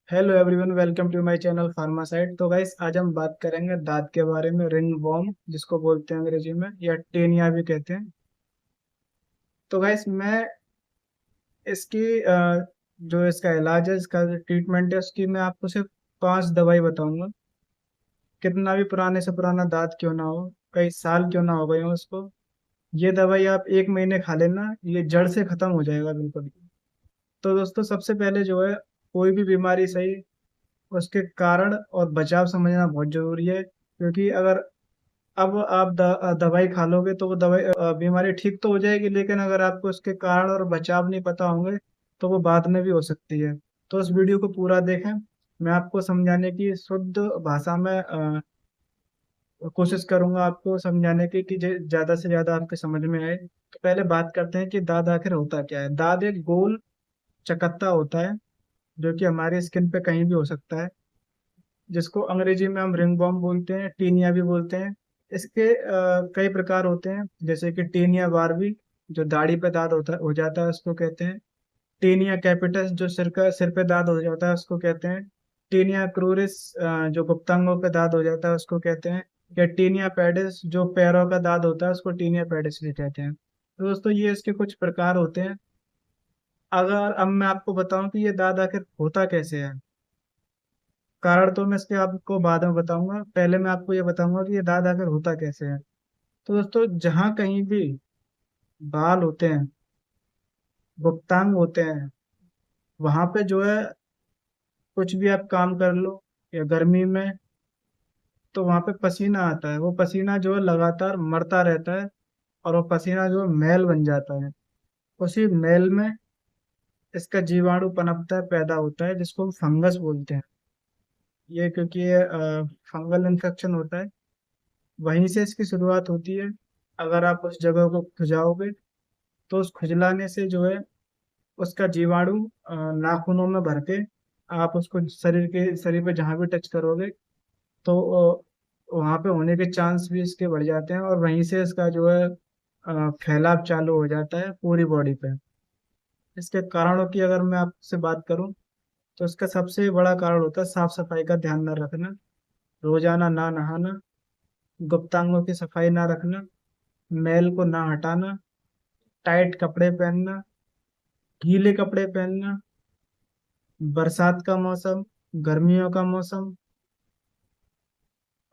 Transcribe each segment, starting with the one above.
Hello everyone, welcome to my channel Pharmasite. तो guys, आज हम बात करेंगे दांत के बारे में, रिंग वर्म जिसको बोलते हैं अंग्रेजी में, या टेनिया भी कहते हैं। तो गाइस, मैं इसकी जो इसका इलाज है, इसका जो ट्रीटमेंट है, उसकी मैं आपको सिर्फ 5 दवाई बताऊंगा। कितना भी पुराने से पुराना दांत क्यों ना हो, कई साल क्यों ना हो गए हो उसको, ये दवाई आप 1 महीने खा लेना, ये जड़ से खत्म हो जाएगा बिल्कुल। तो दोस्तों, सबसे पहले जो है, कोई भी बीमारी सही, उसके कारण और बचाव समझना बहुत जरूरी है। क्योंकि अगर अब आप दवाई खा लोगे तो वो दवाई बीमारी ठीक तो हो जाएगी, लेकिन अगर आपको उसके कारण और बचाव नहीं पता होंगे तो वो बाद में भी हो सकती है। तो इस वीडियो को पूरा देखें। मैं आपको समझाने की शुद्ध भाषा में कोशिश करूंगा आपको समझाने की, कि ज्यादा से ज्यादा आपके समझ में आए। तो पहले बात करते हैं कि दाद आखिर होता क्या है। दाद एक गोल चकत्ता होता है, जो कि हमारी स्किन पे कहीं भी हो सकता है, जिसको अंग्रेजी में हम रिंगवर्म बोलते हैं, टीनिया भी बोलते हैं। इसके कई प्रकार होते हैं, जैसे कि टीनिया बारबी, जो दाढ़ी पे दाद होता हो जाता है, उसको कहते हैं। टीनिया कैपिटस, जो सिर पे दाद हो जाता है, उसको कहते हैं। टीनिया क्रूरिस, जो गुप्तांगों पे दाद हो जाता है, उसको कहते हैं। या टीनिया पेडिस, जो पैरों का दाद होता है, उसको टीनिया पेडिस भी कहते हैं। तो दोस्तों, ये इसके कुछ प्रकार होते हैं। अगर अब मैं आपको बताऊं कि ये दाद आखिर होता कैसे है, कारण तो मैं इसके आपको बाद में बताऊंगा। पहले मैं आपको ये बताऊंगा कि ये दाद आखिर होता कैसे है। तो दोस्तों, जहाँ कहीं भी बाल होते हैं, गुप्तांग होते हैं, वहां पे जो है, कुछ भी आप काम कर लो, या गर्मी में, तो वहां पे पसीना आता है। वो पसीना जो है लगातार मरता रहता है, और वो पसीना जो है मैल बन जाता है। उसी मैल में इसका जीवाणु पनपता है, पैदा होता है, जिसको हम फंगस बोलते हैं। ये क्योंकि ये फंगल इन्फेक्शन होता है, वहीं से इसकी शुरुआत होती है। अगर आप उस जगह को खुजाओगे, तो उस खुजलाने से जो है, उसका जीवाणु नाखूनों में भर के, आप उसको शरीर पे जहाँ भी टच करोगे, तो वहाँ पे होने के चांस भी इसके बढ़ जाते हैं, और वहीं से इसका जो है फैलाव चालू हो जाता है पूरी बॉडी पे। इसके कारणों की अगर मैं आपसे बात करूं, तो इसका सबसे बड़ा कारण होता है साफ सफाई का ध्यान न रखना, रोजाना ना नहाना, गुप्तांगों की सफाई ना रखना, मैल को ना हटाना, टाइट कपड़े पहनना, गीले कपड़े पहनना, बरसात का मौसम, गर्मियों का मौसम।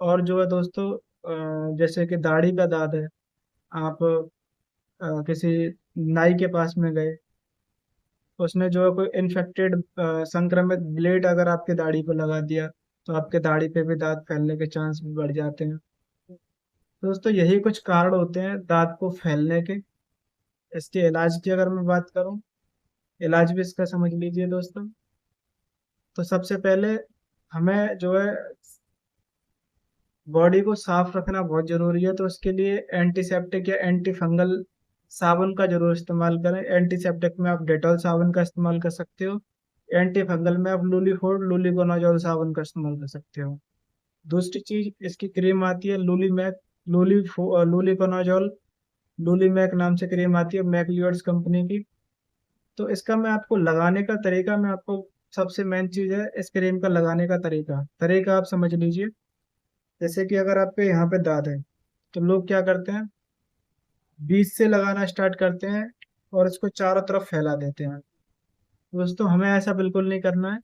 और जो है दोस्तों, जैसे कि दाढ़ी का दाद है, आप किसी नाई के पास में गए, उसने जो है कोई इन्फेक्टेड संक्रमित ब्लेड अगर आपके दाढ़ी पे लगा दिया, तो आपके दाढ़ी पे भी दांत फैलने के चांस भी बढ़ जाते हैं। तो दोस्तों, यही कुछ कारण होते हैं दांत को फैलने के। इसके इलाज की अगर मैं बात करूं, इलाज भी इसका समझ लीजिए दोस्तों। तो सबसे पहले हमें जो है, बॉडी को साफ रखना बहुत जरूरी है। तो उसके लिए एंटीसेप्टिक या एंटी फंगल साबुन का जरूर इस्तेमाल करें। एंटीसेप्टिक में आप डेटॉल साबुन का इस्तेमाल कर सकते हो। एंटी फंगल में आप लूलिकोनाजोल साबुन का इस्तेमाल कर सकते हो। दूसरी चीज, इसकी क्रीम आती है लूली मैक, लूलिकोनाजोल, लूली मैक नाम से क्रीम आती है, मैकलियोड्स कंपनी की। तो इसका मैं आपको लगाने का तरीका, मैं आपको, सबसे मेन चीज है इस क्रीम का लगाने का तरीका। तरीका आप समझ लीजिए। जैसे कि अगर आपके यहाँ पे दाद है, तो लोग क्या करते हैं, बीच से लगाना स्टार्ट करते हैं, और इसको चारों तरफ फैला देते हैं। दोस्तों, हमें ऐसा बिल्कुल नहीं करना है।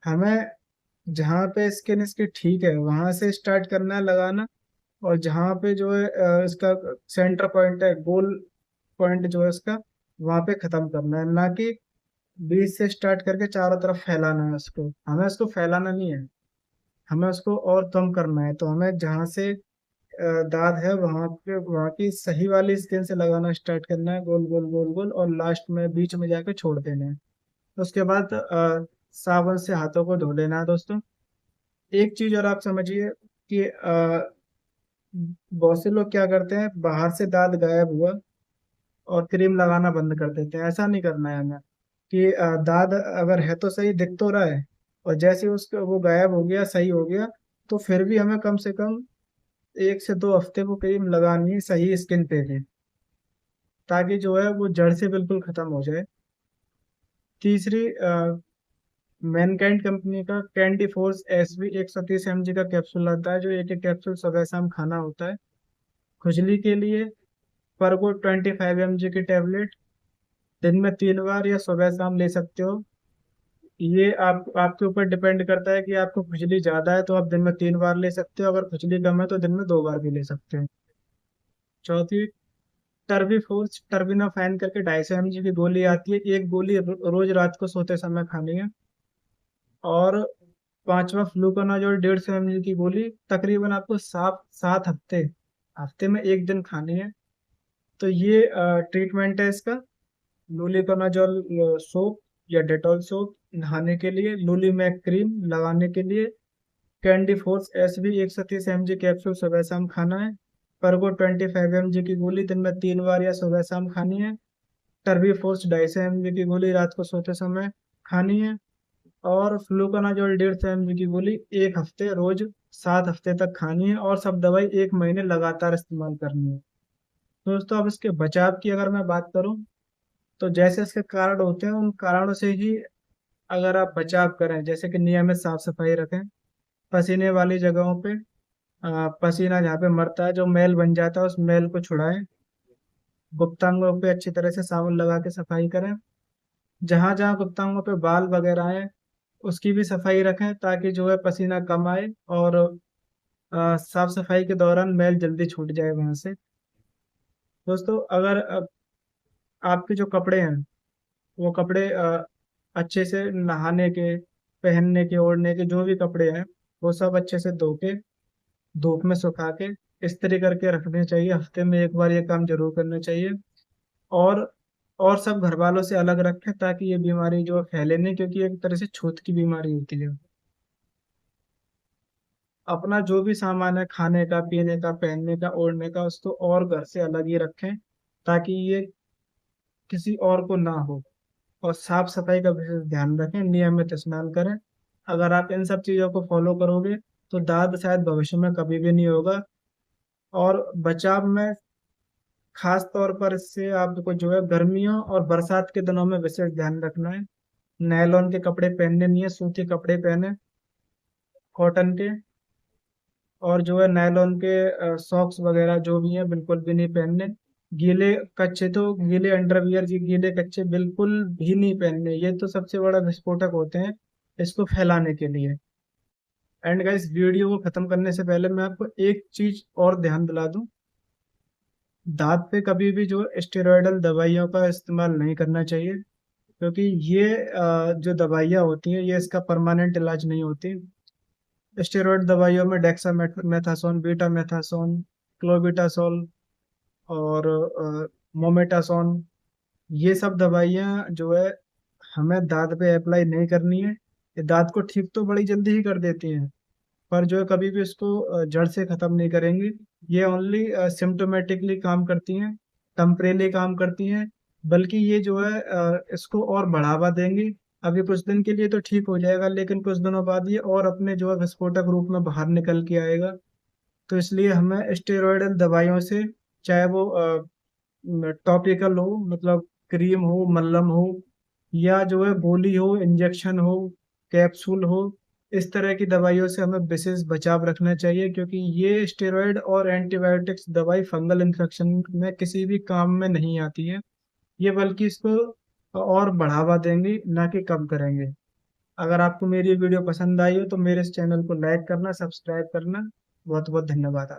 हमें जहाँ पे स्किन इसकी ठीक है, वहां से स्टार्ट करना है लगाना। और जहाँ पे जो है इसका सेंटर पॉइंट है, गोल पॉइंट जो है इसका, वहां पे खत्म करना है, ना कि बीच से स्टार्ट करके चारों तरफ फैलाना है उसको। हमें उसको फैलाना नहीं है, हमें उसको और कम करना है। तो हमें जहाँ से दाद है, वहाँ की सही वाली स्किन से लगाना स्टार्ट करना है, गोल गोल गोल गोल, और लास्ट में बीच में जाके छोड़ देना है। उसके बाद साबुन से हाथों को धो लेना है दोस्तों। एक चीज और आप समझिए, कि बहुत से लोग क्या करते हैं, बाहर से दांत गायब हुआ और क्रीम लगाना बंद कर देते हैं। ऐसा नहीं करना है हमें, कि दांत अगर है तो सही, दिख तो रहा है, और जैसे ही उसका वो गायब हो गया, सही हो गया, तो फिर भी हमें कम से कम 1 से 2 हफ्ते वो क्रीम लगानी है, सही स्किन पे भी, ताकि जो है वो जड़ से बिल्कुल खत्म हो जाए। तीसरी मैनकाइंड कंपनी का कैंडी फोर्स एसवी 130 mg का कैप्सूल आता है, जो एक एक कैप्सूल सुबह शाम खाना होता है। खुजली के लिए परगो 25 mg की टेबलेट दिन में 3 बार या सुबह शाम ले सकते हो। ये आपके ऊपर डिपेंड करता है कि आपको खुजली ज़्यादा है तो आप दिन में 3 बार ले सकते हो, अगर खुजली कम है तो दिन में 2 बार भी ले सकते हो। चौथी, टर्बी फोर्स टर्बिनाफाइन करके 250 mg की गोली आती है, एक गोली रोज रात को सोते समय खानी है। और पांचवा, फ्लूकोनाजोल 150 mg की गोली तकरीबन आपको 7 7 हफ्ते, हफ्ते में एक दिन खानी है। तो ये ट्रीटमेंट है इसका। लूलिकोनाजोल सोप या डेटॉल सोप नहाने के लिए, लूलीमैक क्रीम लगाने के लिए, कैंडी फोर्स एस भी 130 mg कैप्सूल सुबह शाम खाना है। परगो 25 mg की गोली दिन में 3 बार या सुबह शाम खानी है। टर्बी फोर्स 250 mg की गोली रात को सोते समय खानी है। और फ्लूकोनाजोल 150 mg की गोली एक हफ्ते रोज 7 हफ्ते तक खानी है, और सब दवाई 1 महीने लगातार इस्तेमाल करनी है। दोस्तों, अब इसके बचाव की अगर मैं बात करूं, तो जैसे इसके कारण होते हैं उन कारणों से ही अगर आप बचाव करें, जैसे कि नियमित साफ सफाई रखें, पसीने वाली जगहों पे पसीना जहाँ पे मरता है, जो मैल बन जाता है उस मैल को छुड़ाएं। गुप्तांगों पे अच्छी तरह से साबुन लगा के सफाई करें। जहाँ जहाँ गुप्तांगों पे बाल वगैरह आए उसकी भी सफाई रखें, ताकि जो है पसीना कम आए और साफ सफाई के दौरान मैल जल्दी छूट जाए वहां से। दोस्तों, अगर आपके जो कपड़े हैं वो कपड़े अच्छे से नहाने के, पहनने के, ओढ़ने के जो भी कपड़े हैं वो सब अच्छे से धो के धूप में सुखा के इस्त्री करके रखने चाहिए। हफ्ते में एक बार ये काम जरूर करना चाहिए। और और सब घर वालों से अलग रखें, ताकि ये बीमारी जो है फैले नहीं, क्योंकि एक तरह से छूत की बीमारी होती है। अपना जो भी सामान है, खाने का, पीने का, पहनने का, ओढ़ने का, उसको और घर से अलग ही रखें, ताकि ये किसी और को ना हो। और साफ सफाई का विशेष ध्यान रखें, नियमित स्नान करें। अगर आप इन सब चीज़ों को फॉलो करोगे तो दाद शायद भविष्य में कभी भी नहीं होगा। और बचाव में खास तौर पर इससे आपको जो है गर्मियों और बरसात के दिनों में विशेष ध्यान रखना है। नायलॉन के कपड़े पहनने नहीं है, सूती कपड़े पहने, कॉटन के। और जो है नायलॉन के सॉक्स वगैरह जो भी हैं बिल्कुल भी नहीं पहनने। गीले कच्चे तो गीले अंडरवियर जी, गीले कच्चे बिल्कुल भी नहीं पहनने, ये तो सबसे बड़ा विस्फोटक होते हैं इसको फैलाने के लिए। एंड गाइस, वीडियो को खत्म करने से पहले मैं आपको एक चीज और ध्यान दिला दूं। दांत पे कभी भी जो स्टेरॉयडल दवाइयों का इस्तेमाल नहीं करना चाहिए, क्योंकि ये जो दवाइयाँ होती हैं ये इसका परमानेंट इलाज नहीं होती। स्टेरॉयड दवाइयों में डेक्सामेथासोन, बीटामेथासोन, क्लोबिटासोल और मोमेटासोन, ये सब दवाइयाँ जो है हमें दांत पे अप्लाई नहीं करनी है। ये दांत को ठीक तो बड़ी जल्दी ही कर देती हैं, पर जो है कभी भी इसको जड़ से खत्म नहीं करेंगी। ये ओनली सिम्टोमेटिकली काम करती हैं, टेम्परेली काम करती हैं। बल्कि ये जो है इसको और बढ़ावा देंगी। अभी कुछ दिन के लिए तो ठीक हो जाएगा, लेकिन कुछ दिनों बाद ये और अपने जो है विस्फोटक रूप में बाहर निकल के आएगा। तो इसलिए हमें स्टेरॉयडल दवाइयों से, चाहे वो टॉपिकल हो, मतलब क्रीम हो, मल्लम हो, या जो है गोली हो, इंजेक्शन हो, कैप्सूल हो, इस तरह की दवाइयों से हमें विशेष बचाव रखना चाहिए, क्योंकि ये स्टेरॉयड और एंटीबायोटिक्स दवाई फंगल इन्फेक्शन में किसी भी काम में नहीं आती है। ये बल्कि इसको और बढ़ावा देंगी, ना कि कम करेंगे। अगर आपको मेरी वीडियो पसंद आई हो तो मेरे इस चैनल को लाइक करना, सब्सक्राइब करना। बहुत बहुत धन्यवाद।